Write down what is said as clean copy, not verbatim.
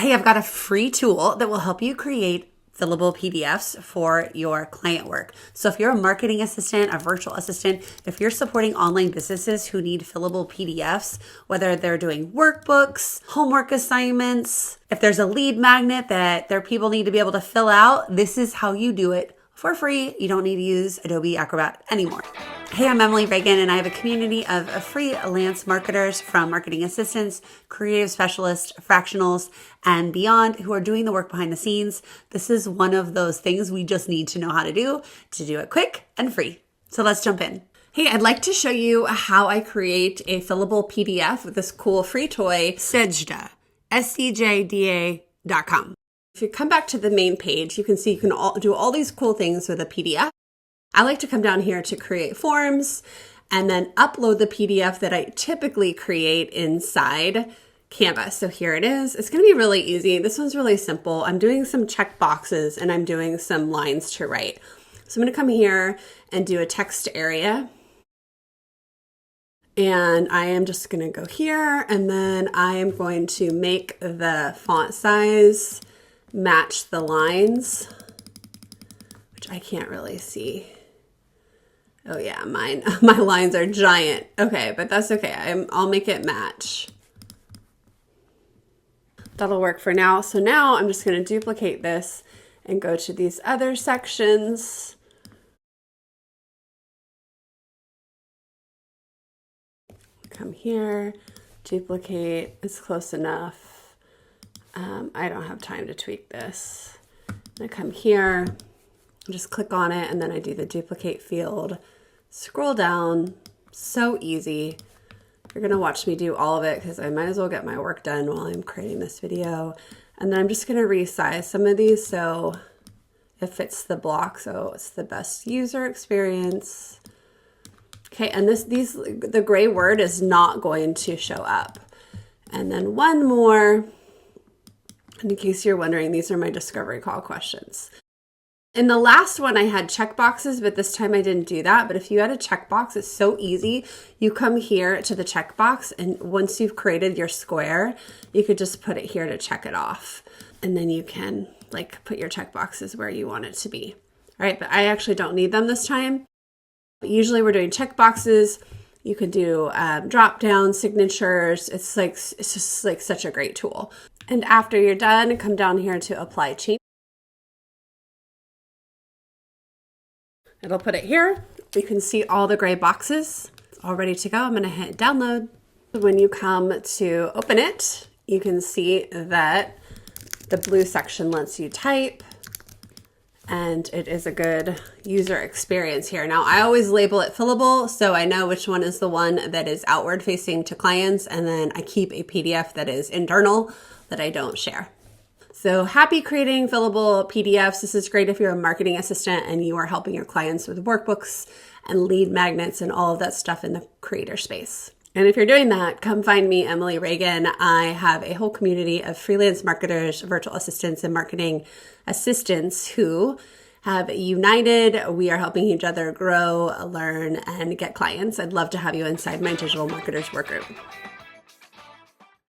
Hey, I've got a free tool that will help you create fillable PDFs for your client work. So if you're a marketing assistant, a virtual assistant, if you're supporting online businesses who need fillable PDFs, whether they're doing workbooks, homework assignments, if there's a lead magnet that their people need to be able to fill out, this is how you do it for free. You don't need to use Adobe Acrobat anymore. Hey, I'm Emily Reagan, and I have a community of freelance marketers, from marketing assistants, creative specialists, fractionals, and beyond, who are doing the work behind the scenes. This is one of those things we just need to know how to do it quick and free. So let's jump in. Hey, I'd like to show you how I create a fillable PDF with this cool free toy, Sejda, SEJDA.com. If you come back to the main page, you can see you can do all these cool things with a PDF. I like to come down here to create forms and then upload the PDF that I typically create inside Canva. So here it is. It's going to be really easy. This one's really simple. I'm doing some checkboxes and I'm doing some lines to write. So I'm going to come here and do a text area. And I am just going to go here, and then I am going to make the font size match the lines, which I can't really see. Oh yeah, my lines are giant. Okay, but that's okay. I'll make it match. That'll work for now. So now I'm just going to duplicate this and go to these other sections. Come here, duplicate. It's close enough. I don't have time to tweak this. I come here, just click on it, and then I do the duplicate field. Scroll down. So easy. You're going to watch me do all of it because I might as well get my work done while I'm creating this video. And then I'm just going to resize some of these so it fits the block, so it's the best user experience. Okay, and the gray word is not going to show up. And then one more. And in case you're wondering, these are my discovery call questions. In the last one, I had checkboxes, but this time I didn't do that. But if you had a checkbox, it's so easy. You come here to the checkbox, and once you've created your square, you could just put it here to check it off. And then you can put your checkboxes where you want it to be. All right, but I actually don't need them this time. But usually we're doing checkboxes. You could do drop down signatures. It's just such a great tool. And after you're done, come down here to apply change. It'll put it here. You can see all the gray boxes. It's all ready to go. I'm going to hit download. When you come to open it, you can see that the blue section lets you type, and it is a good user experience here. Now, I always label it fillable, so I know which one is the one that is outward facing to clients, and then I keep a PDF that is internal that I don't share. So happy creating fillable PDFs. This is great if you're a marketing assistant and you are helping your clients with workbooks and lead magnets and all of that stuff in the creator space. And if you're doing that, come find me, Emily Reagan. I have a whole community of freelance marketers, virtual assistants, and marketing assistants who have united. We are helping each other grow, learn, and get clients. I'd love to have you inside my digital marketers workgroup.